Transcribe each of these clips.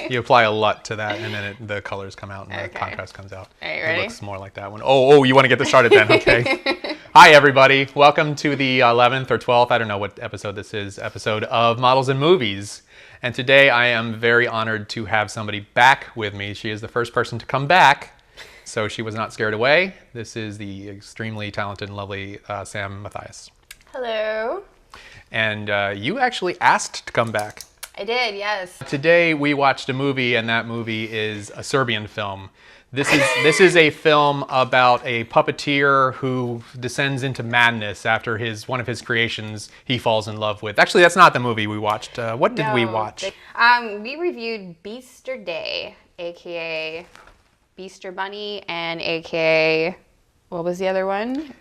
You apply a LUT to that, and then the colors come out, and the contrast comes out. All right, ready? It looks more like that one. Oh, you want to get this started then? Okay. Hi, everybody. Welcome to the 11th or 12th, I don't know what episode this is, episode of Models and Movies. And today I am very honored to have somebody back with me. She is the first person to come back, so she was not scared away. This is the extremely talented and lovely Sam Matthias. Hello. And you actually asked to come back. I did, yes. Today we watched a movie, and that movie is a Serbian film. This is a film about a puppeteer who descends into madness after one of his creations he falls in love with. Actually, that's not the movie we watched. What did we watch? We reviewed Beaster Day, aka Beaster Bunny, and aka what was the other one?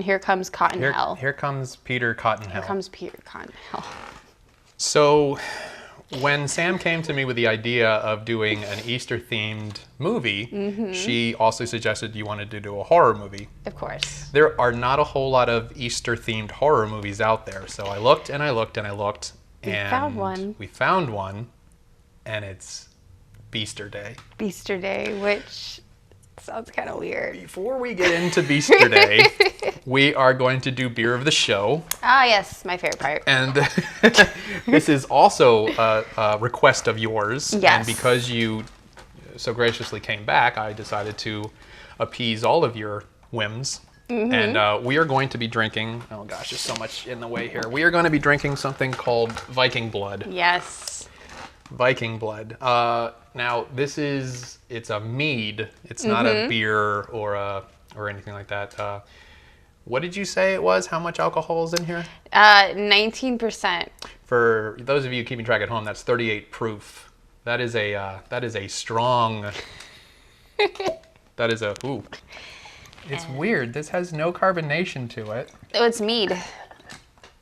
Here Comes Cotton Hell. Here comes Peter Cotton Hell. Here comes Peter Cotton Hell. So, when Sam came to me with the idea of doing an Easter-themed movie, she also suggested you wanted to do a horror movie. Of course. There are not a whole lot of Easter-themed horror movies out there, so I looked and I looked and I looked, and we found one, and it's Beaster Day. Beaster Day, which sounds kind of weird. Before we get into Beaster Day, we are going to do Beer of the Show. Ah, yes, my favorite part. And this is also a request of yours. Yes. And because you so graciously came back, I decided to appease all of your whims. And we are going to be drinking, oh gosh, there's so much in the way here. We are going to be drinking something called Viking Blood. Yes. Viking Blood. Now, it's a mead. It's not a beer or anything like that. What did you say it was? How much alcohol is in here? 19%. For those of you keeping track at home, that's 38 proof. That is a strong. Ooh. It's weird. This has no carbonation to it. Oh, it's mead.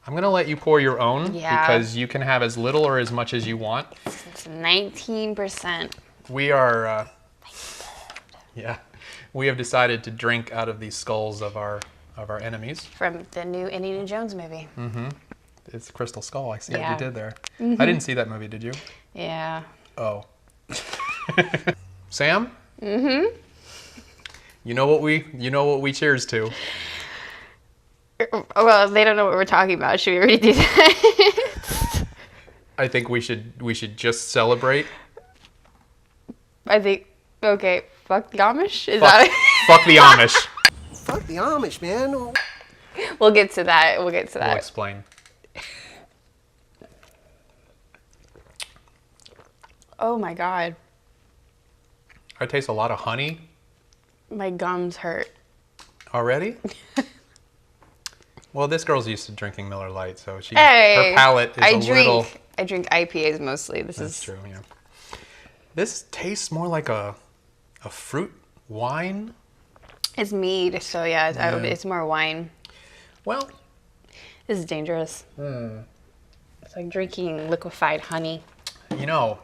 I'm gonna let you pour your own because you can have as little or as much as you want. It's 19%. We are, we have decided to drink out of these skulls of our enemies. From the new Indiana Jones movie. It's Crystal Skull. I see what you did there. I didn't see that movie. Did you? Yeah. Oh. Sam? You know what we cheers to? Well, they don't know what we're talking about. Should we already do that? I think we should just celebrate. I think, okay, fuck the Amish? Fuck the Amish. Fuck the Amish, man. We'll get to that. We'll explain. Oh my God. I taste a lot of honey. My gums hurt. Already? Well, this girl's used to drinking Miller Lite, so her palate is little. I drink IPAs mostly. That's true, yeah. This tastes more like a fruit wine. It's mead, so yeah, it's more wine. Well, this is dangerous. It's like drinking liquefied honey. You know,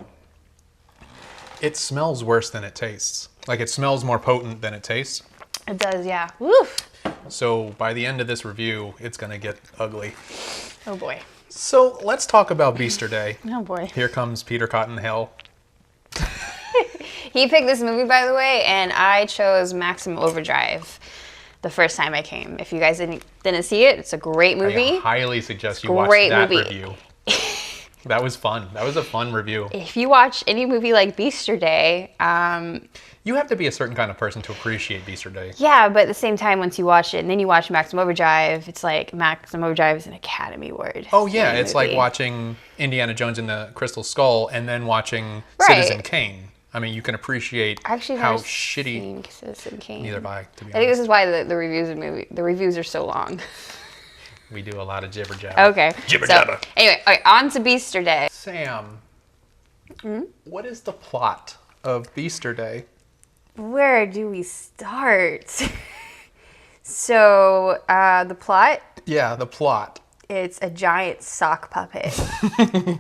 it smells worse than it tastes. Like, it smells more potent than it tastes. It does, yeah. Woof. So by the end of this review, it's going to get ugly. Oh boy. So let's talk about Beaster Day. Oh boy. Here comes Peter Cotton Hell. He picked this movie, by the way, and I chose Maximum Overdrive the first time I came. If you guys didn't see it, it's a great movie. I highly suggest you watch that review. That was fun. That was a fun review. If you watch any movie like Beaster Day, you have to be a certain kind of person to appreciate Beaster Day. Yeah, but at the same time, once you watch it and then you watch Maximum Overdrive, it's like Maximum Overdrive is an Academy Award. Oh yeah, it's like watching Indiana Jones and the Crystal Skull and then watching Citizen Kane. I mean, you can appreciate how shitty. Citizen Kane. Neither have I, to be honest. I think this is why the reviews are so long. We do a lot of jibber jabber. Okay. Jibber jabber. Anyway, all right, on to Beaster Day. Sam, what is the plot of Beaster Day? Where do we start? So, the plot? Yeah, the plot. It's a giant sock puppet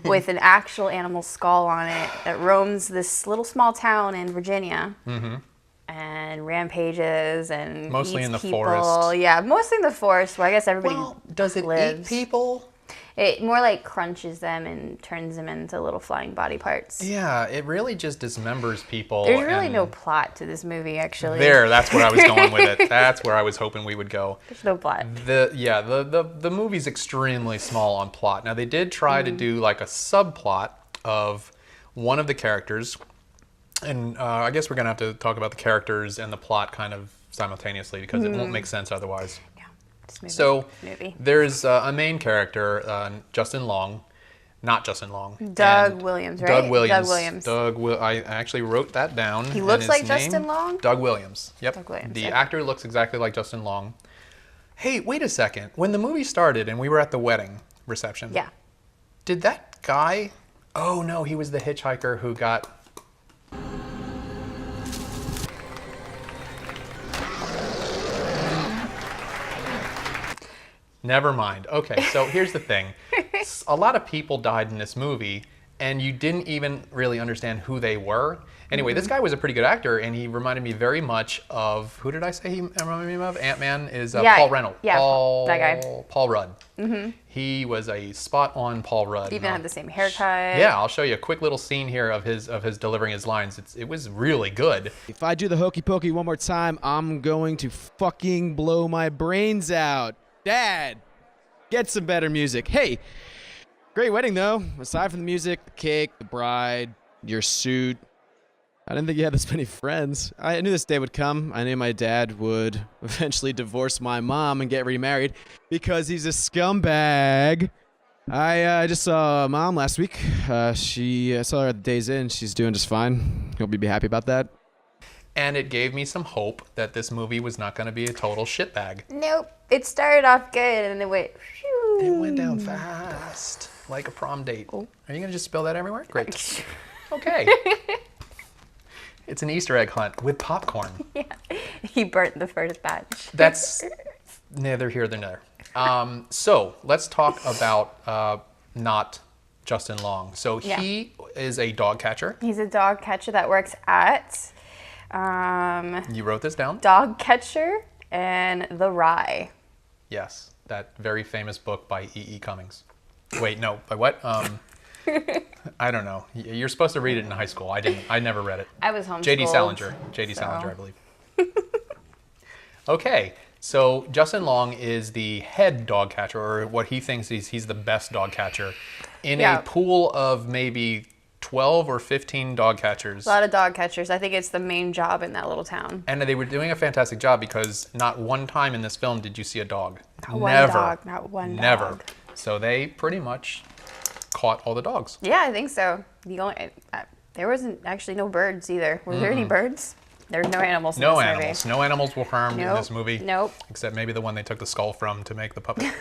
with an actual animal skull on it that roams this little small town in Virginia. And rampages and mostly eats in the people. forest. Yeah, mostly in the forest where I guess everybody does it lives. eat people? It more like crunches them and turns them into little flying body parts. Yeah, it really just dismembers people. There's really no plot to this movie, actually. That's where I was going with it. That's where I was hoping we would go. There's no plot. The movie's extremely small on plot. Now, they did try to do like a subplot of one of the characters, and I guess we're going to have to talk about the characters and the plot kind of simultaneously because it won't make sense otherwise. So there's a main character, Justin Long, not Justin Long. Doug Williams, right? Doug Williams. Doug Williams. I actually wrote that down. He looks like Justin Long? Doug Williams. Yep. Doug Williams. The actor looks exactly like Justin Long. Hey, wait a second. When the movie started and we were at the wedding reception, did that guy... Oh, no, he was the hitchhiker who got... Never mind. Okay, so here's the thing. A lot of people died in this movie, and you didn't even really understand who they were. Anyway, this guy was a pretty good actor, and he reminded me very much of... Who did I say he reminded me of? Ant-Man is Paul Reynolds. Yeah, that guy. Paul Rudd. He was a spot-on Paul Rudd. Even had the same haircut. Yeah, I'll show you a quick little scene here of his delivering his lines. It was really good. If I do the hokey pokey one more time, I'm going to fucking blow my brains out. Dad, get some better music. Hey, great wedding though. Aside from the music, the cake, the bride, your suit. I didn't think you had this many friends. I knew this day would come. I knew my dad would eventually divorce my mom and get remarried because he's a scumbag. I just saw Mom last week. I saw her at the Days Inn. She's doing just fine. Hope you'd be happy about that. And it gave me some hope that this movie was not going to be a total shitbag. Nope. It started off good and it went... Phew. It went down fast, like a prom date. Oh. Are you going to just spill that everywhere? Great. Okay. It's an Easter egg hunt with popcorn. Yeah. He burnt the first batch. That's neither here nor there. So let's talk about not Justin Long. So he is a dog catcher. He's a dog catcher that works at... you wrote this down? Dog Catcher and the Rye. Yes, that very famous book by E.E. Cummings. Wait, no, by what? I don't know. You're supposed to read it in high school. I didn't. I never read it. I was homeschooled. J.D. Salinger. J.D. Salinger, I believe. Okay, so Justin Long is the head dog catcher, or what he thinks he's the best dog catcher, in a pool of maybe 12 or 15 dog catchers. A lot of dog catchers. I think it's the main job in that little town. And they were doing a fantastic job because not one time in this film did you see a dog. Not one dog. Not one dog. Never. So they pretty much caught all the dogs. Yeah, I think so. There wasn't actually no birds either. Were there any birds? There's no animals in this movie. No animals were harmed in this movie. Nope. Except maybe the one they took the skull from to make the puppet.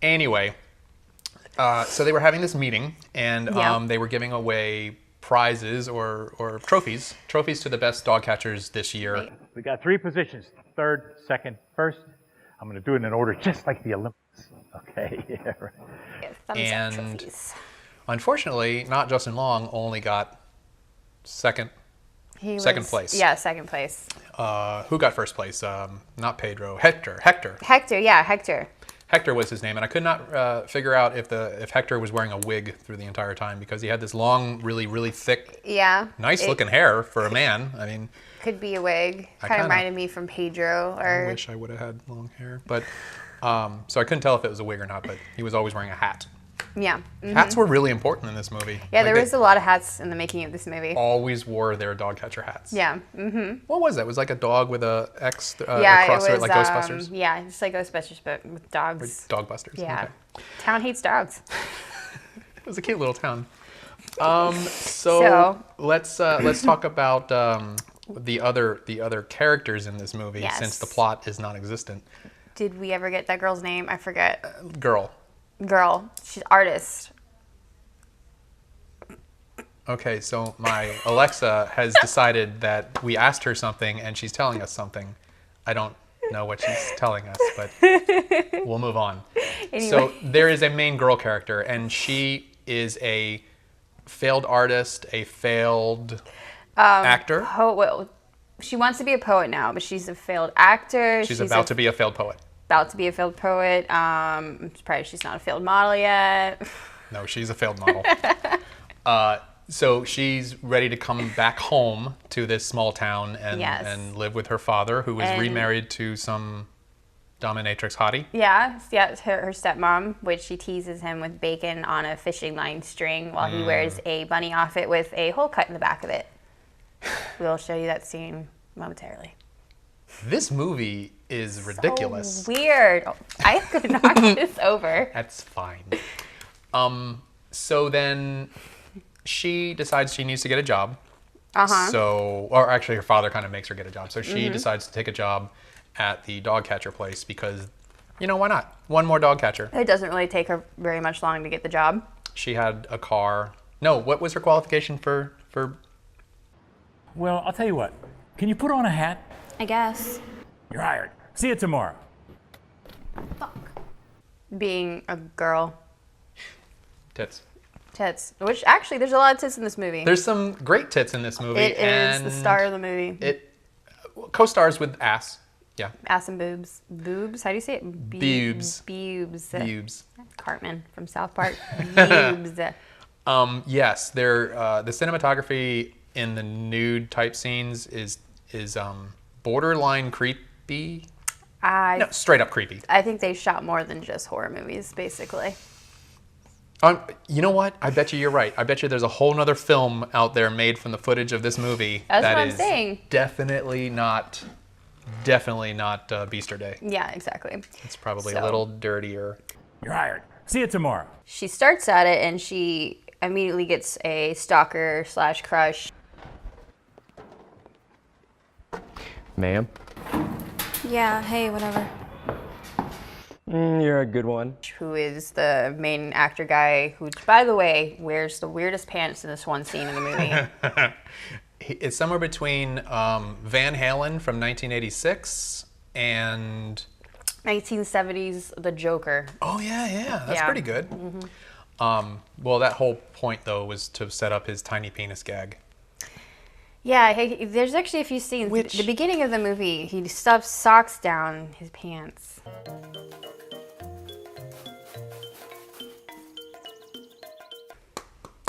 Anyway, so they were having this meeting, and they were giving away prizes or trophies to the best dog catchers this year. We got 3 positions: third, second, first. I'm going to do it in order just like the Olympics. Okay. Yeah, right. And unfortunately, not Justin Long only got second place. Yeah, second place. Who got first place? Not Pedro. Hector. Hector. Hector was his name, and I could not figure out if Hector was wearing a wig through the entire time because he had this long, really, really thick, nice-looking hair for a man. I mean, could be a wig. Kind of reminded me from Pedro. I wish I would have had long hair, but so I couldn't tell if it was a wig or not. But he was always wearing a hat. Yeah. Mm-hmm. Hats were really important in this movie. Yeah, there was a lot of hats in the making of this movie. Always wore their dog catcher hats. Yeah. Mm-hmm. What was that? It was like a dog with a X across it, like Ghostbusters? Yeah, just like Ghostbusters, but with dogs. Or Dogbusters. Yeah. Okay. Town hates dogs. It was a cute little town. So let's talk about the other characters in this movie since the plot is non-existent. Did we ever get that girl's name? I forget. Girl. She's artist. Okay, so my Alexa has decided that we asked her something and she's telling us something. I don't know what she's telling us, but we'll move on. Anyway. So there is a main girl character, and she is a failed artist, a failed actor. She wants to be a poet now, but she's a failed actor. She's about to be a failed poet. about to be a failed poet. I'm surprised she's not a failed model yet. No, she's a failed model. So she's ready to come back home to this small town and, Yes. and live with her father, who is And- remarried to some dominatrix hottie. Yeah, it's her stepmom, which she teases him with bacon on a fishing line string while he wears a bunny outfit with a hole cut in the back of it. We'll show you that scene momentarily. This movie is ridiculous. So weird. I could knock this over. That's fine. So then she decides she needs to get a job. Uh-huh. So, or actually her father kind of makes her get a job. So Mm-hmm. she decides to take a job at the dog catcher place because, why not? One more dog catcher. It doesn't really take her very much long to get the job. She had a car. No, what was her qualification for Well, I'll tell you what. Can you put on a hat? I guess. You're hired. See you tomorrow. Being a girl. tits? Tits. Which, actually, there's a lot of tits in this movie. There's some great tits in this movie. It is the star of the movie. It co-stars with ass. Yeah. Ass and boobs. Boobs? How do you say it? Boobs. Boobs. Boobs. Cartman from South Park. Boobs. Yes, the cinematography in the nude type scenes is borderline creepy. No, straight up creepy. I think they shot more than just horror movies, basically. You know what? I bet you're right. I bet you there's a whole nother film out there made from the footage of this movie. That's that what I'm is saying. Definitely not Beaster Day. Yeah, exactly. It's probably a So- little dirtier. You're hired. See you tomorrow. She starts at it and she immediately gets a stalker / crush. Ma'am? Yeah, hey, whatever. You're a good one. Who is the main actor guy who, by the way, wears the weirdest pants in this one scene in the movie. It's somewhere between Van Halen from 1986 and 1970s The Joker. oh yeah, that's Yeah. pretty good. Well, that whole point though was to set up his tiny penis gag. Yeah, there's actually a few scenes. The beginning of the movie, he stuffs socks down his pants.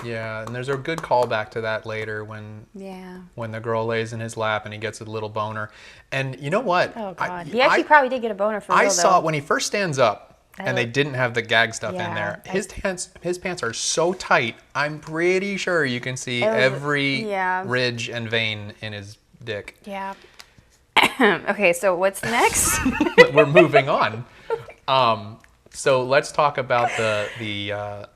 Yeah, and there's a good callback to that later when Yeah. the girl lays in his lap and he gets a little boner. And you know what? Oh, God. He actually probably did get a boner for real, I saw though. it when he first stands up and they didn't have the gag stuff in Yeah, there. His pants are so tight, I'm pretty sure you can see every yeah. ridge and vein in his dick. Yeah. Okay, so what's next? We're moving on. So let's talk about the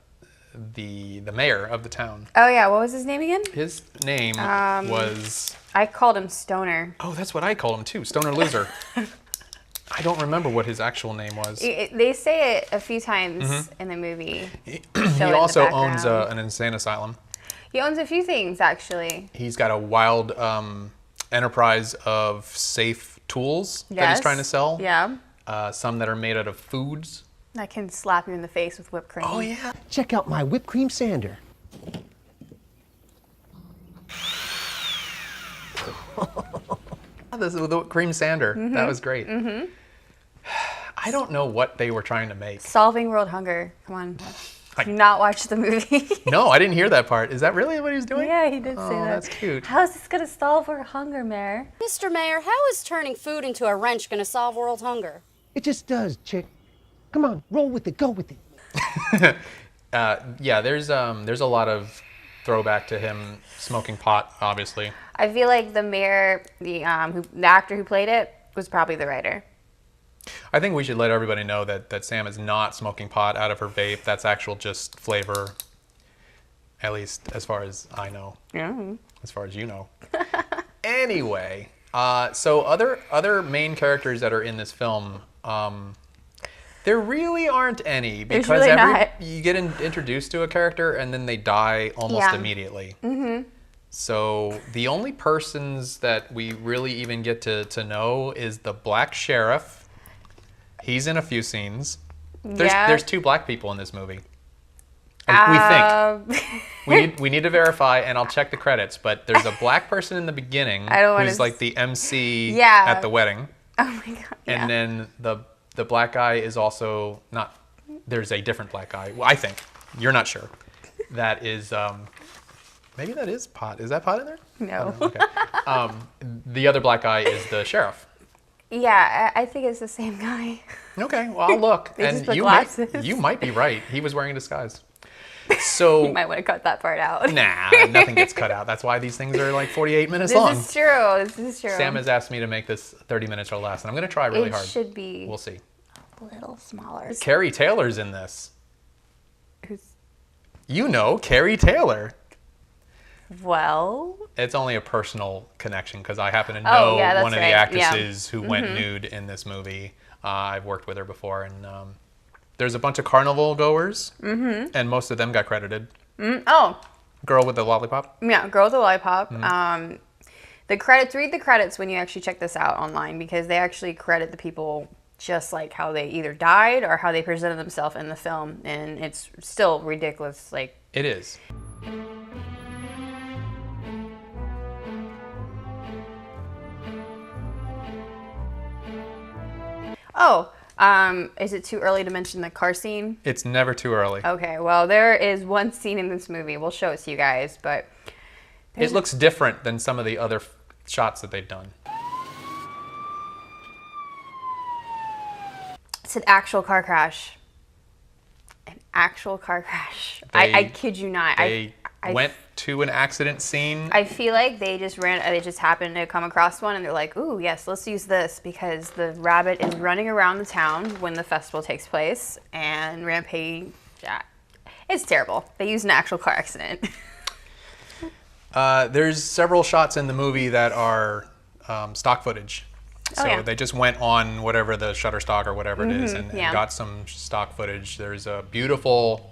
mayor of the town. Oh, yeah, what was his name again? His name was... I called him Stoner. Oh, that's what I called him too, Stoner Loser. I don't remember what his actual name was. They say it a few times in the movie. He Show it in the also owns background. an insane asylum. He owns a few things, actually. He's got a wild enterprise of safe tools that he's trying to sell. Yeah. Some that are made out of foods. That can slap you in the face with whipped cream. Oh, yeah. Check out my whipped cream sander. This is the cream sander. That was great. I don't know what they were trying to make. Solving world hunger. Come on. Did you not watch the movie? No, I didn't hear that part. Is that really what he's doing? Yeah, he did say that. That's cute. How is this going to solve world hunger, Mayor? Mr. Mayor, how is turning food into a wrench gonna solve world hunger? It just does, chick. Come on, roll with it, go with it. Yeah, there's a lot of throwback to him smoking pot, obviously. I feel like the mayor, the actor who played it, was probably the writer. I think we should let everybody know that Sam is not smoking pot out of her vape. That's actual just flavor, at least as far as I know. Yeah. As far as you know. Anyway, so other main characters that are in this film, there really aren't any because really not. you get introduced to a character and then they die almost Yeah. immediately. Mm-hmm. So the only persons that we really even get to know is the black sheriff. He's in a few scenes. There's two black people in this movie. We think. We need to verify, and I'll check the credits. But there's a black person in the beginning I don't wanna who's like the MC Yeah. at the wedding, Oh my god. and then the The black guy is also not. There's a different black guy. Well, I think you're not sure. That is maybe that is Pot. Is that Pot in there? No. Okay. The other black guy is the sheriff. Yeah, I think it's the same guy. Okay, well I'll look. They just And put you glasses. might be right. He was wearing a disguise. So You might want to cut that part out. nah, nothing gets cut out. That's why these things are like 48 minutes This long. is true. This is true. Sam has asked me to make this 30 minutes or less, and I'm going to try really it hard. should be We'll see. a little smaller. Carrie Taylor's in this. Who's- You know, Carrie Taylor. Well, It's only a personal connection because I happen to know yeah, that's one of right. the Yeah. actresses who went nude in this movie. I've worked with her before, and there's a bunch of carnival goers, and most of them got credited. oh, Girl with the lollipop. yeah, Girl with a Lollipop. The credits, read the credits when you actually check this out online because they actually credit the people just like how they either died or how they presented themselves in the film, and it's still ridiculous. Like, It is. is it too early to mention the car scene? It's never too early. Okay, well, there is one scene in this movie. We'll show it to you guys, but It looks different than some of the other shots that they've done. it's an actual car crash. An actual car crash. I kid you not. They I went to an accident scene. I feel like they just happened to come across one and they're like, ooh, yes, let's use this because the rabbit is running around the town when the festival takes place and Rampage, it's terrible. They used an actual car accident. There's several shots in the movie that are stock footage. So yeah. they just went on whatever the Shutterstock or whatever it is and yeah. got some stock footage. There's a beautiful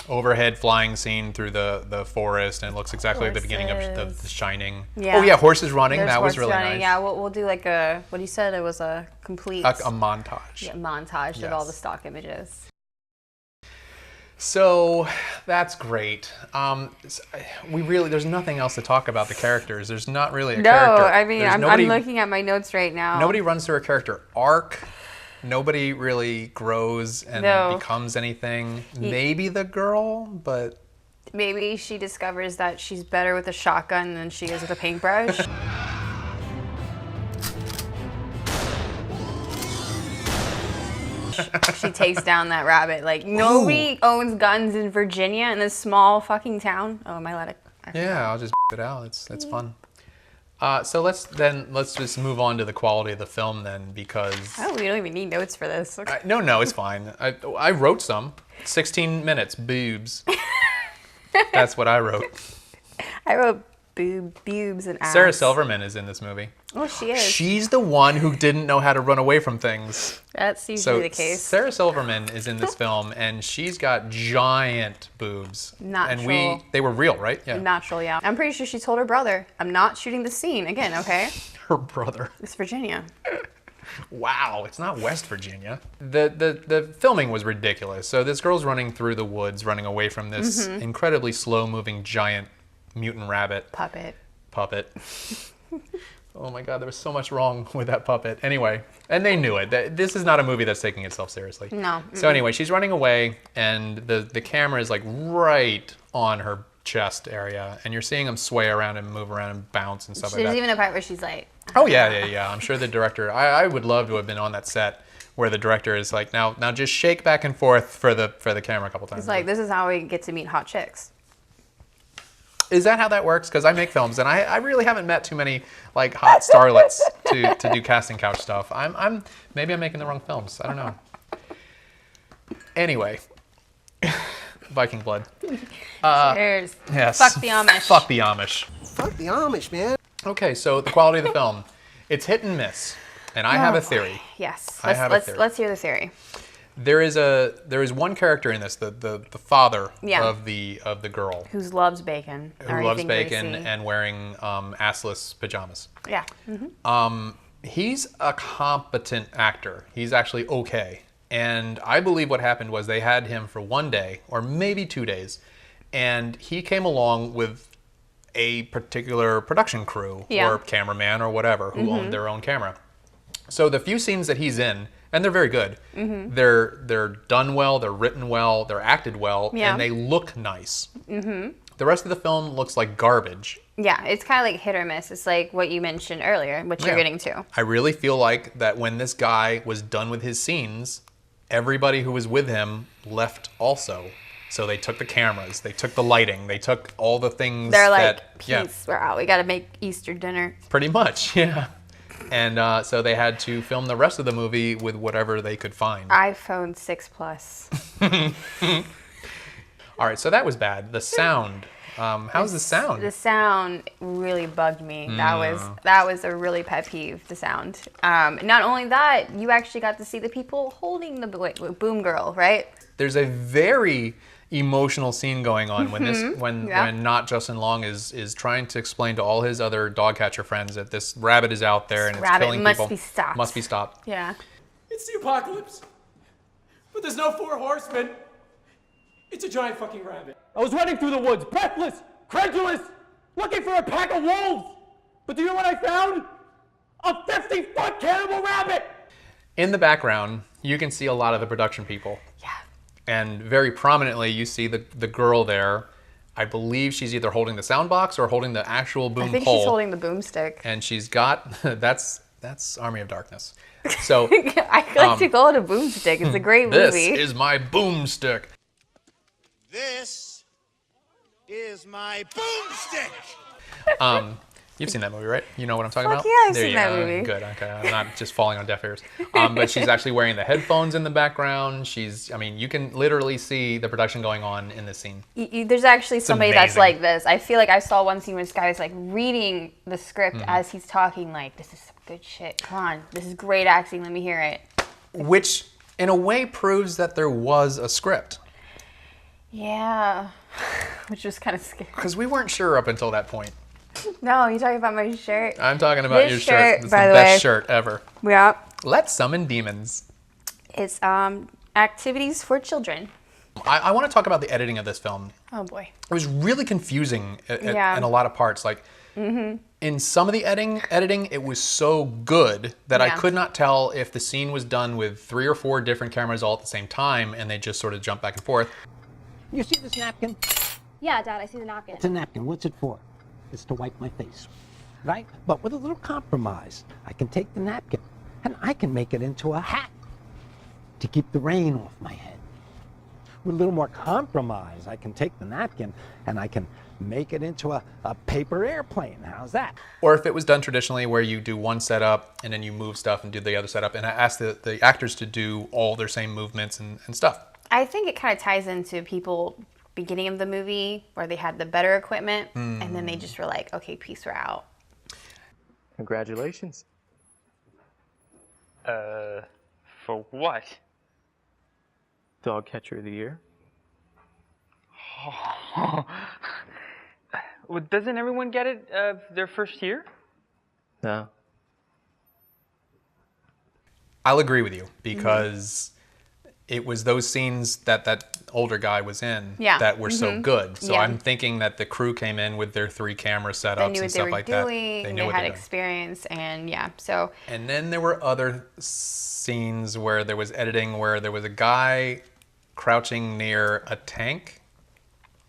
overhead flying scene through the forest, and it looks exactly like the beginning of The Shining. Yeah. Oh yeah, horses running. There's that was horse really running. nice. Yeah, we'll do like what he said. It was a complete A montage. montage of all Yes. the stock images. So that's great. There's nothing else to talk about the characters. There's not really a character. I mean, There's I'm looking at my notes right now. Nobody runs through a character arc. Nobody really grows and No. becomes anything. Maybe the girl, but Maybe she discovers that she's better with a shotgun than she is with a paintbrush. She takes down that rabbit. Like, nobody owns guns in Virginia in this small fucking town. Oh, am I allowed to? yeah, I'll just it out. It's fun. So let's just move on to the quality of the film then, because Oh, we don't even need notes for this. Okay. no, it's fine. I wrote some. 16 minutes, boobs. That's what I wrote. I wrote boobs and ass. Sarah Silverman is in this movie. Oh, she is. She's the one who didn't know how to run away from things. That's usually So the case. Sarah Silverman is in this film, and she's got giant boobs. Natural. And they were real, right? Yeah. Natural, yeah. I'm pretty sure she told her brother, I'm not shooting the scene again, okay? Her brother. It's Virginia. Wow, it's not West Virginia. The filming was ridiculous. So this girl's running through the woods, running away from this incredibly slow-moving giant mutant rabbit Puppet. puppet. Oh my God, there was so much wrong with that puppet. Anyway, and they knew it. This is not a movie that's taking itself seriously. No. So anyway, she's running away, and the camera is like right on her chest area, and you're seeing them sway around and move around and bounce and stuff like There's that. even a part where she's like, Oh yeah. I'm sure the director. I would love to have been on that set where the director is like, now just shake back and forth for the camera a couple times. it's like, this is how we get to meet hot chicks. Is that how that works? Because I make films, and I really haven't met too many like hot starlets to do casting couch stuff. Maybe I'm making the wrong films. I don't know. Anyway, Viking blood. Cheers. Yes. Fuck the Amish. Fuck the Amish. Fuck the Amish, man. Okay, so the quality of the film, it's hit and miss, and I have a theory. Yes. I have a theory. Let's hear the theory. There is one character in this, the father Yeah. of the girl Who loves bacon. or who loves anything bacon greasy. and wearing assless pajamas. Yeah. He's a competent actor. He's actually okay. And I believe what happened was they had him for one day or maybe 2 days, and he came along with a particular production crew Yeah. or cameraman or whatever who owned their own camera. So the few scenes that he's in, and they're very good. They're done well, they're written well, they're acted well, Yeah. and they look nice. The rest of the film looks like garbage. Yeah, it's kind of like hit or miss. It's like what you mentioned earlier, what you're Yeah. getting to. I really feel like that when this guy was done with his scenes, everybody who was with him left also. So they took the cameras, they took the lighting, they took all the things They're like, that... peace, we're out. We got to make Easter dinner. Pretty much, yeah. And so they had to film the rest of the movie with whatever they could find. iPhone 6 Plus. All right, so that was bad. The sound. How's the sound? The sound really bugged me. That was a really pet peeve, the sound. Not only that, you actually got to see the people holding the boom girl, right? There's a very emotional scene going on when not Justin Long is trying to explain to all his other dog catcher friends that this rabbit is out there and it's rabbit killing must people. be stopped. Must be stopped. Yeah. It's the apocalypse. But there's no four horsemen. It's a giant fucking rabbit. I was running through the woods, breathless, credulous, looking for a pack of wolves. But do you know what I found? A 50-foot cannibal rabbit! In the background, you can see a lot of the production people. Yeah. And very prominently, you see the girl there. I believe she's either holding the sound box or holding the actual boom pole. I think she's holding the boomstick. And she's got, that's Army of Darkness. So I like to call it a boomstick. It's a great movie. This is my boomstick. This is my boomstick. You've seen that movie, right? You know what I'm talking Fuck about? yeah, I've There seen you that go. movie. Good, okay. I'm not just falling on deaf ears. But she's actually wearing the headphones in the background. You can literally see the production going on in this scene. There's actually somebody that's amazing. like this. I feel like I saw one scene where this guy was like reading the script as he's talking, like, this is some good shit. Come on, this is great acting. Let me hear it. Which, in a way, proves that there was a script. Yeah. Which was kind of scary. Because we weren't sure up until that point. No, you're talking about my shirt. I'm talking about This your shirt, shirt. It's by the the best way. shirt ever. Yeah. Let's summon demons. It's activities for children. I want to talk about the editing of this film. Oh boy. It was really confusing Yeah. in a lot of parts. Like, in some of the editing, it was so good that I Yeah. could not tell if the scene was done with 3 or 4 different cameras all at the same time and they just sort of jump back and forth. You see this napkin? Yeah, Dad, I see the napkin. It's a napkin. What's it for? It's to wipe my face, right? But with a little compromise, I can take the napkin and I can make it into a hat to keep the rain off my head. With a little more compromise, I can take the napkin and I can make it into a paper airplane. How's that? Or if it was done traditionally where you do one setup and then you move stuff and do the other setup. And I asked the actors to do all their same movements and stuff. I think it kind of ties into people beginning of the movie where they had the better equipment and then they just were like, okay, peace, we're out. Congratulations. For what? Dog catcher of the year. Well, doesn't everyone get it their first year? No. I'll agree with you because it was those scenes that older guy was in that were so good. So I'm thinking that the crew came in with their 3 camera setups They knew and what they stuff were like doing. that. They what had they were doing. experience and so. And then there were other scenes where there was editing where there was a guy crouching near a tank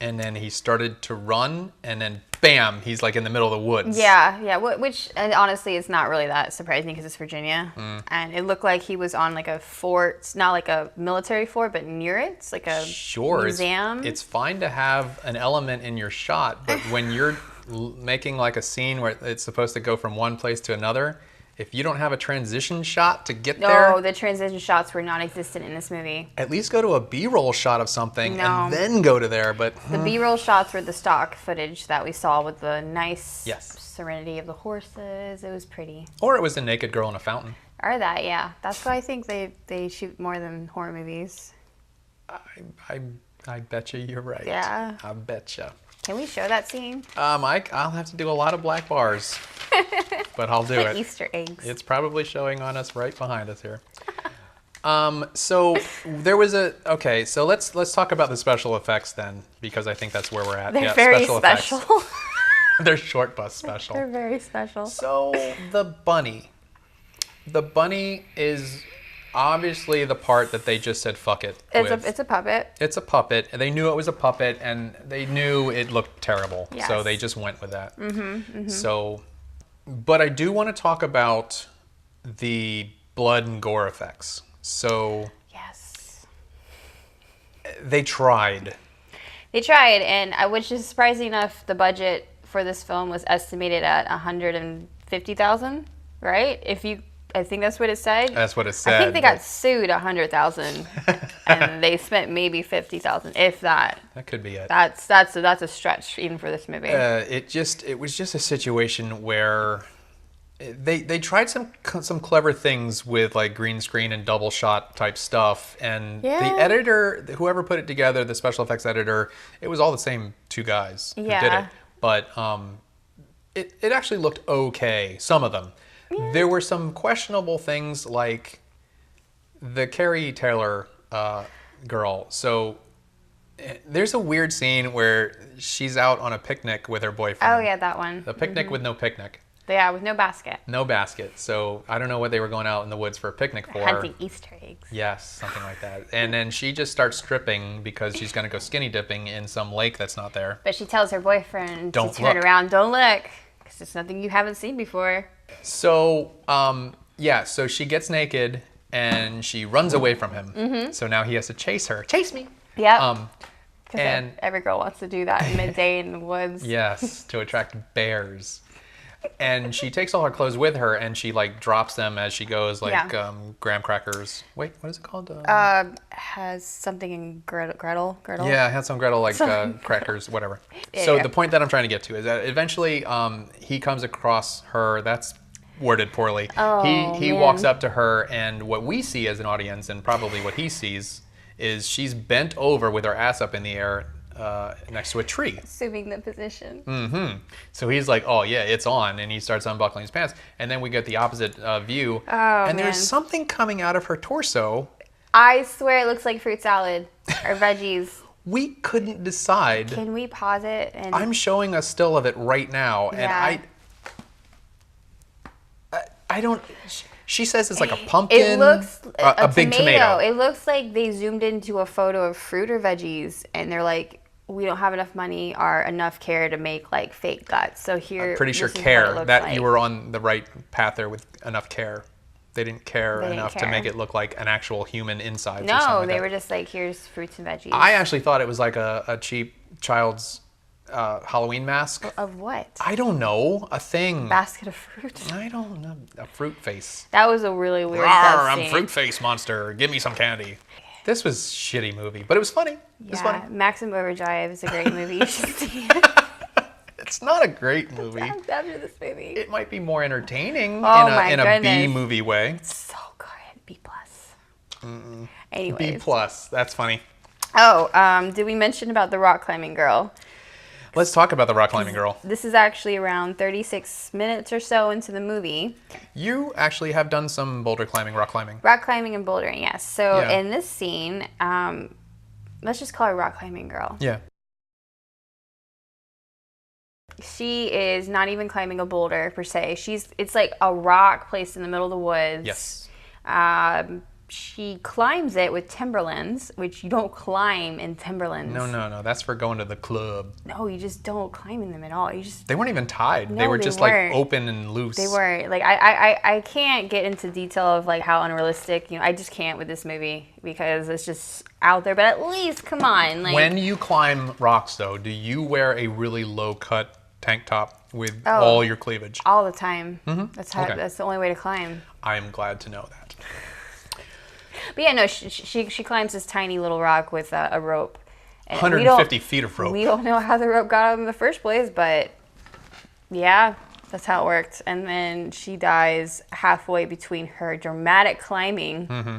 and then he started to run and then bam, he's like in the middle of the woods. Yeah, which and honestly is not really that surprising because it's Virginia. And it looked like he was on like a fort, it's not like a military fort, but near it. It's like a museum. It's fine to have an element in your shot, but when you're making like a scene where it's supposed to go from one place to another, if you don't have a transition shot to get there... No, the transition shots were non-existent in this movie. At least go to a B-roll shot of something No. and then go to there, but... The B-roll shots were the stock footage that we saw with the nice Yes. serenity of the horses. It was pretty. Or it was a naked girl in a fountain. Or that, yeah. That's why I think they shoot more than horror movies. I bet you you're right. Yeah. I bet you. Can we show that scene? I'll have to do a lot of black bars, but I'll do it. Easter eggs. It's probably showing on us right behind us here. So there was okay. So let's talk about the special effects then, because I think that's where we're at. They're very effects. special. They're short bus special. They're very special. So the bunny is obviously the part that they just said fuck it with. It's a puppet. It's a puppet. They knew it was a puppet, and they knew it looked terrible. Yes. So they just went with that. So, but I do want to talk about the blood and gore effects. So Yes. they tried. They tried, and which is surprising enough, the budget for this film was estimated at $150,000, right? I think that's what it said. That's what it said. I think they got sued $100,000, and they spent maybe $50,000, if that. That could be it. That's a stretch even for this movie. It was just a situation where they tried some clever things with like green screen and double shot type stuff, and the editor, whoever put it together, the special effects editor, it was all the same two guys who did it. But it actually looked okay. Some of them. There were some questionable things like the Carrie Taylor girl. So there's a weird scene where she's out on a picnic with her boyfriend. Oh yeah, that one. The picnic with no picnic. Yeah, with no basket. No basket. So I don't know what they were going out in the woods for a picnic for. Hunting Easter eggs. Yes, something like that. And then she just starts stripping because she's going to go skinny dipping in some lake that's not there. But she tells her boyfriend Don't to turn look. around, don't look, because it's nothing you haven't seen before. So, so she gets naked and she runs away from him. So now he has to chase her. Chase me. Yeah. Because and every girl wants to do that midday in the woods. Yes, to attract bears. And she takes all her clothes with her, and she like drops them as she goes, like graham crackers. Wait, what is it called? Has something in Gretel. Yeah, it had some Gretel like crackers, whatever. So the point that I'm trying to get to is that eventually he comes across her. That's worded poorly. He walks up to her, and what we see as an audience, and probably what he sees, is she's bent over with her ass up in the air. Next to a tree. Assuming the position. So he's like, oh yeah, it's on, and he starts unbuckling his pants, and then we get the opposite view, and there's something coming out of her torso. I swear it looks like fruit salad or veggies. We couldn't decide. Can we pause it? And I'm showing a still of it right now, and I don't. She says it's like a pumpkin. It looks a big tomato. It looks like they zoomed into a photo of fruit or veggies, and they're like, we don't have enough money or enough care to make like fake guts. So here, I'm pretty sure this is care what it looks that like. you were on the right path there with enough care. They didn't care enough to make it look like an actual human inside. No, they were just like, here's fruits and veggies. I actually thought it was like a cheap child's Halloween mask. Of what? I don't know. A thing. Basket of fruit. I don't know. A fruit face. That was a really weird. Rawr, I'm fruit face monster. Give me some candy. This was a shitty movie, but it was funny. It was funny. Maximum Overdrive is a great movie. You should see it. It's not a great movie. After this movie. It might be more entertaining in my a B movie way. It's so good. B+. Anyways. B+. That's funny. Oh, did we mention about the rock climbing girl? Let's talk about the rock climbing girl. This is actually around 36 minutes or so into the movie. You actually have done some boulder climbing, rock climbing. Rock climbing and bouldering, yes. So in this scene, let's just call her rock climbing girl. Yeah. She is not even climbing a boulder per se. It's like a rock placed in the middle of the woods. Yes. She climbs it with Timberlands, which you don't climb in Timberlands. No. That's for going to the club. No, you just don't climb in them at all. They weren't even tied. No, they were just weren't. like open and loose. They weren't. Like I can't get into detail of like how unrealistic. I just can't with this movie because it's just out there. But at least come on. Like, when you climb rocks, though, do you wear a really low cut tank top with all your cleavage? All the time. Mm-hmm. That's the only way to climb. I am glad to know that. But yeah, no, she climbs this tiny little rock with a rope. And 150 feet of rope. We don't know how the rope got out in the first place, but yeah, that's how it worked. And then she dies halfway between her dramatic climbing. Mm-hmm.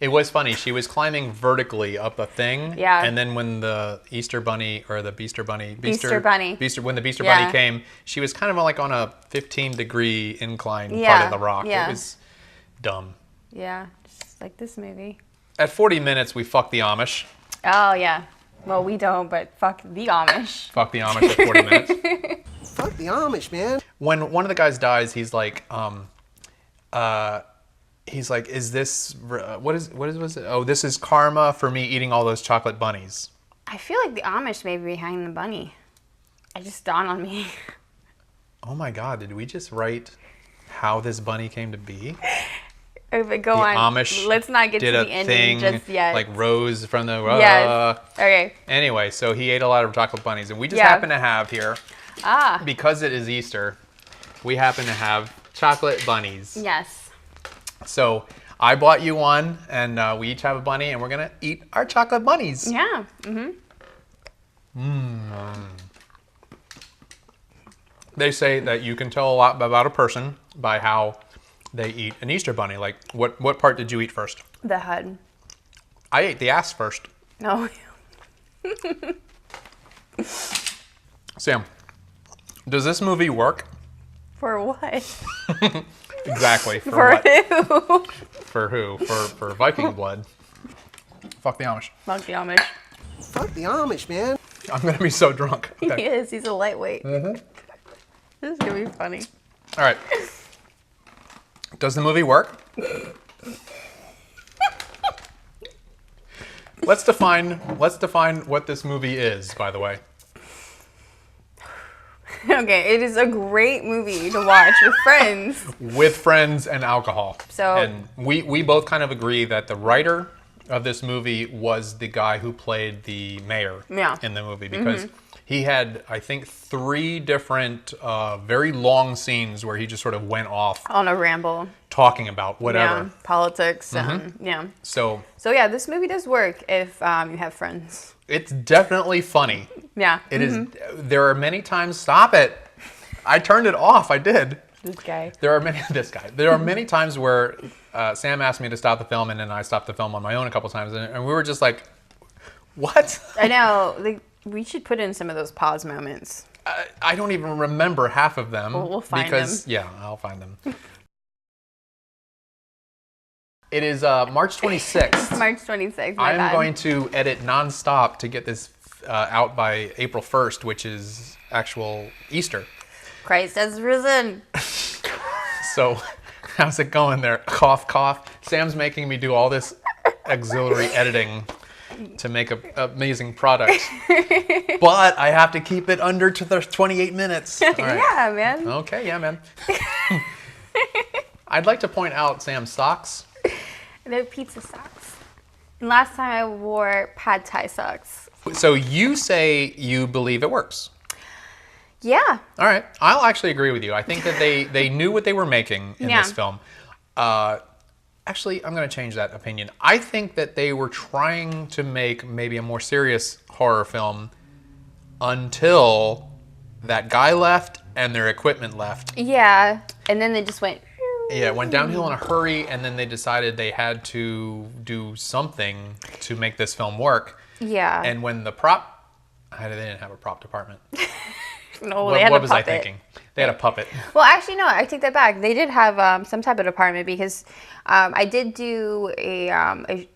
It was funny. She was climbing vertically up a thing. Yeah. And then when the Easter Bunny or the Beaster Bunny. Bunny came, she was kind of like on a 15-degree incline part of the rock. Yeah. It was dumb. Yeah, just like this movie. At 40 minutes, we fucked the Amish. Oh, yeah. Well, we don't, but fuck the Amish. Fuck the Amish at 40 minutes. Fuck the Amish, man. When one of the guys dies, he's like, he's like, is this, what was it? Oh, this is karma for me eating all those chocolate bunnies. I feel like the Amish may be behind the bunny. It just dawned on me. Oh my God, did we just write how this bunny came to be? But go The on. Amish Let's not get to did the a ending thing, just yet. like rose from the... Yes. Okay. Anyway, so he ate a lot of chocolate bunnies, and we just Yeah. happen to have here, because it is Easter, we happen to have chocolate bunnies. Yes. So I bought you one, and we each have a bunny, and we're gonna eat our chocolate bunnies. Yeah. They say that you can tell a lot about a person by how they eat an Easter bunny. Like, what part did you eat first? The head. I ate the ass first. No. Sam, does this movie work? For what? Exactly. For For what? who? For who? For Viking blood. Fuck the Amish. Fuck the Amish. Fuck the Amish, man. I'm gonna be so drunk. He Okay. is. He's a lightweight. This is gonna be funny. All right. Does the movie work? Let's define what this movie is, by the way. Okay, it is a great movie to watch with friends. With friends and alcohol. So- and we both kind of agree that the writer of this movie was the guy who played the mayor in the movie, because he had, I think, 3 different very long scenes where he just sort of went off On a ramble. talking about whatever. Yeah, politics. Yeah. So So yeah, this movie does work if you have friends. it's definitely funny. Yeah. It is. There are many times. Stop it! I turned it off. I did. This guy. There are many. This guy. There are many times where Sam asked me to stop the film, and then I stopped the film on my own a couple times, and we were just like, "What?" I know. Like, we should put in some of those pause moments. I don't even remember half of them. We'll find because, them. Yeah, I'll find them. It is March 26th. March 26th. I'm going to edit nonstop to get this out by April 1st, which is actual Easter. Christ has risen. So, how's it going there? Cough, cough. Sam's making me do all this auxiliary editing to make an amazing product. But I have to keep it under to the 28 minutes. All right. Yeah, man. Okay, yeah, man. I'd like to point out Sam's socks. They're pizza socks. And last time I wore pad thai socks. So you say you believe it works. Yeah. All right. I'll actually agree with you. I think that they knew what they were making in this film. Actually, I'm going to change that opinion. I think that they were trying to make maybe a more serious horror film until that guy left and their equipment left. Yeah. And then they just went... Yeah, it went downhill in a hurry, and then they decided they had to do something to make this film work. Yeah. And when the they didn't have a prop department. No, they had what a was puppet. I thinking? They had a puppet. Well, actually, no, I take that back. They did have some type of department because I did do a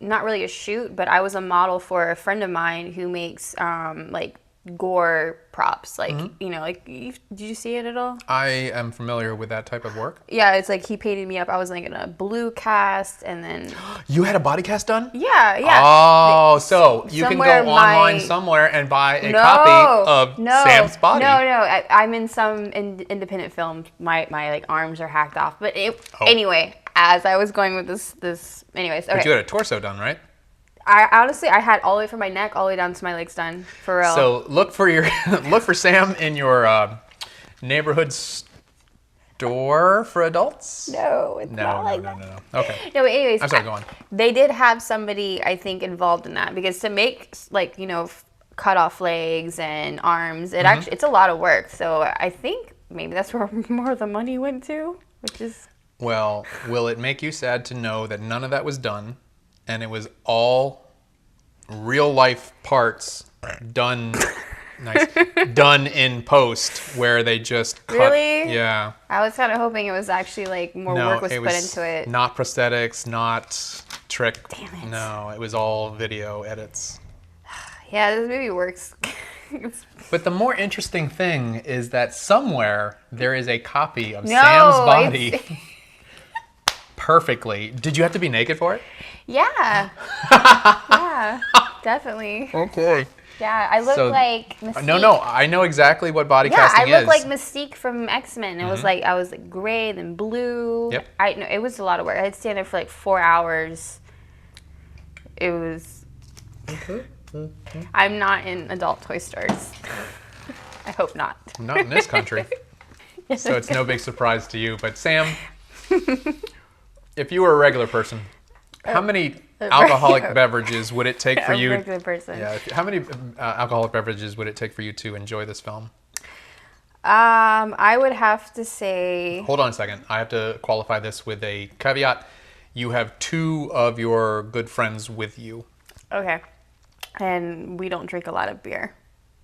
not really a shoot, but I was a model for a friend of mine who makes like gore props. Like, you know, like, did you see it at all? I am familiar with that type of work. Yeah, it's like he painted me up. I was like in a blue cast, and then You had a body cast done? yeah. Oh, so you can go somewhere online my- somewhere and buy a copy of Sam's body. No, I'm in some independent film. My like arms are hacked off. But anyway, as I was going with this, anyways. Okay. But you had a torso done, right? I honestly had all the way from my neck all the way down to my legs done, for real. So look for Sam in your neighborhood store for adults. No, it's not like that. No. Okay. No, but anyways, I'm sorry, go on. They did have somebody, I think, involved in that because to make like, you know, cut off legs and arms, it actually it's a lot of work. So I think maybe that's where more of the money went to, which is. Well, will it make you sad to know that none of that was done, and it was all real life parts done? Nice. Done in post, where they just cut. Really? Yeah. I was kind of hoping it was actually like more work was put into it. Not prosthetics, not trick. Damn it. No, it was all video edits. Yeah, this movie works. But the more interesting thing is that somewhere there is a copy of No, Sam's body perfectly. Did you have to be naked for it? Yeah. Yeah, definitely. Okay. Yeah, I look like Mystique. No, I know exactly what body Yeah, casting I is. look like Mystique from X-Men. It was like, I was like gray, then blue. Yep. I know it was a lot of work. I had to stand there for like 4 hours. It was. I'm not in adult toy stores. I hope not. Not in this country. So it's no big surprise to you. But Sam, if you were a regular person, how many alcoholic beverages would it take for you? A regular person. Yeah. How many alcoholic beverages would it take for you to enjoy this film? I would have to say. Hold on a second. I have to qualify this with a caveat. You have 2 of your good friends with you. Okay. And we don't drink a lot of beer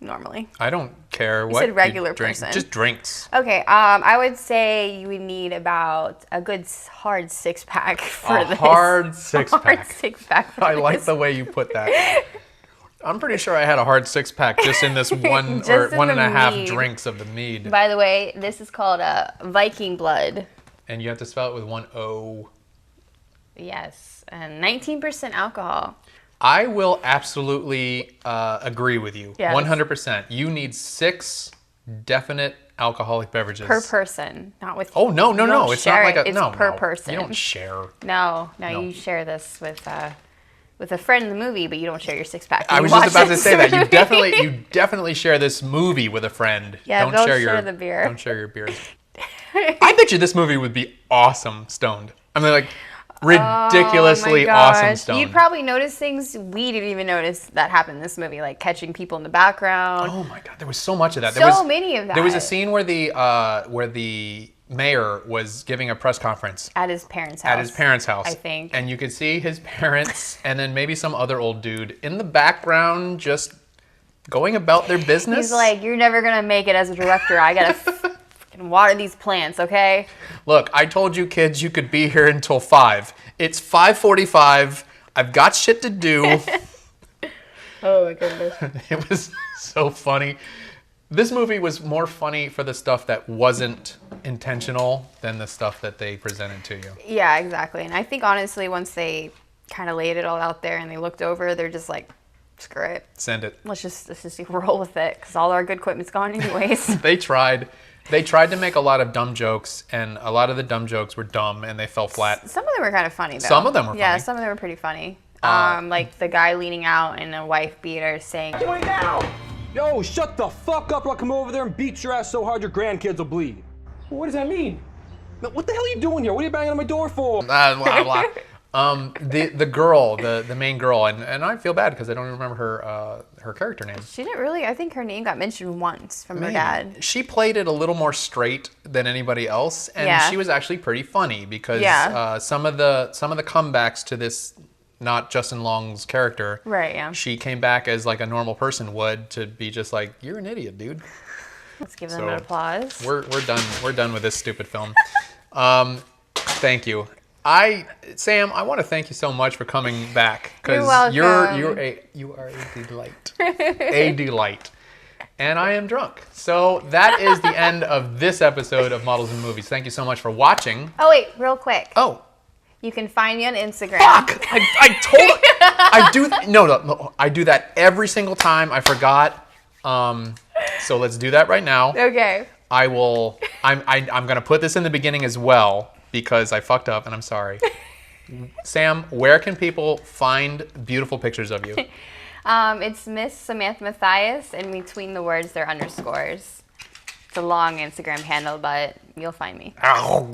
normally. I don't care You what said regular you drink. person. Just drinks. Okay. I would say you would need about a good hard 6-pack for this. Hard 6-pack. Hard 6-pack. For I like this. the way you put that. I'm pretty sure I had a hard 6-pack just in this one Just or in one and the a half mead. drinks of the mead. By the way, this is called Viking blood. And you have to spell it with 1 O. Yes, and 19% alcohol. I will absolutely agree with you. Yes. 100%. You need 6 definite alcoholic beverages. Per person, not with. Oh, no. you don't It's not share like it, a. It's No, per no. person. You don't share. No, No. you share this with a friend in the movie, but you don't share your 6-pack. I was just about to say that. You definitely share this movie with a friend. Yeah, don't don't share share the beer. Don't share your beers. I bet you this movie would be awesome stoned. I mean, like, ridiculously Oh my awesome gosh. stoned. You'd probably notice things we didn't even notice that happened in this movie, like catching people in the background. Oh my god, there was so much of that. Many of that. There was a scene where the mayor was giving a press conference At his parents' house. I think. And you could see his parents and then maybe some other old dude in the background just going about their business. He's like, "You're never gonna make it as a director. I gotta fucking water these plants, okay?" Look, I told you kids you could be here until 5. It's 5:45. I've got shit to do. Oh my goodness. It was so funny. This movie was more funny for the stuff that wasn't intentional than the stuff that they presented to you. Yeah, exactly. And I think honestly, once they kind of laid it all out there and they looked over, they're just like, screw it. Send it. Let's just roll with it because all our good equipment's gone anyways. They tried to make a lot of dumb jokes, and a lot of the dumb jokes were dumb and they fell flat. Some of them were kind of funny though. Some of them were Yeah, funny. some of them were pretty funny. Like the guy leaning out in a wife beater saying, Right now! Yo, shut the fuck up or I'll come over there and beat your ass so hard your grandkids will bleed. What does that mean? What the hell are you doing here? What are you banging on my door for? Blah, blah. The girl, the main girl, and I feel bad because I don't remember her character name. she didn't really, I think her name got mentioned once from her dad. She played it a little more straight than anybody else, and Yeah. she was actually pretty funny because Yeah. some of the comebacks to this, not Justin Long's character, Right, yeah. she came back as like a normal person would, to be just like, you're an idiot, dude. Let's give them So, an applause. We're done with this stupid film. Thank you. Sam, I want to thank you so much for coming back You're because welcome. you are a delight. A delight. And I am drunk. So that is the end of this episode of Models and Movies. Thank you so much for watching. Oh wait, real quick. Oh, You can find me on Instagram. fuck! I do that every single time. I forgot. So let's do that right now. Okay. I'm gonna put this in the beginning as well because I fucked up and I'm sorry. Sam, where can people find beautiful pictures of you? It's Miss Samantha Matthias, and between the words, they're underscores. It's a long Instagram handle, but you'll find me. Also,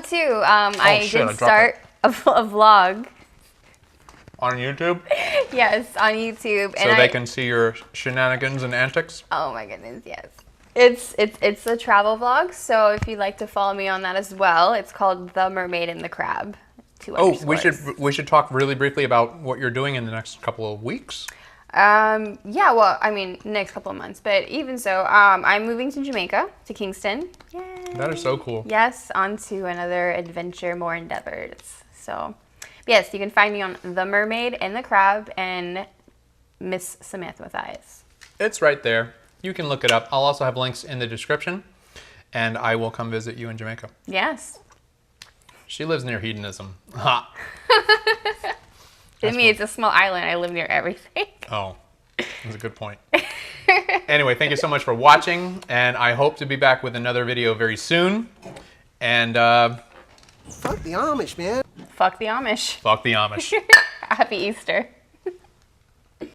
too, I shit, I did dropped start a vlog. On YouTube? Yes, on YouTube. So they can see your shenanigans and antics? Oh my goodness, yes. It's a travel vlog, so if you'd like to follow me on that as well, it's called The Mermaid and the Crab. Oh, we should talk really briefly about what you're doing in the next couple of weeks. Yeah, well, I mean, next couple of months, but even so, I'm moving to Jamaica, to Kingston. Yay. That is so cool. Yes, on to another adventure, more endeavors. So, yes, you can find me on The Mermaid and the Crab and Miss Samantha Matthias. It's right there. You can look it up. I'll also have links in the description. and I will come visit you in Jamaica. Yes. She lives near hedonism. Ha! I mean, it's a small island. I live near everything. Oh, that's a good point. Anyway, thank you so much for watching, and I hope to be back with another video very soon. And Fuck the Amish, man. Fuck the Amish. fuck the Amish. Happy Easter.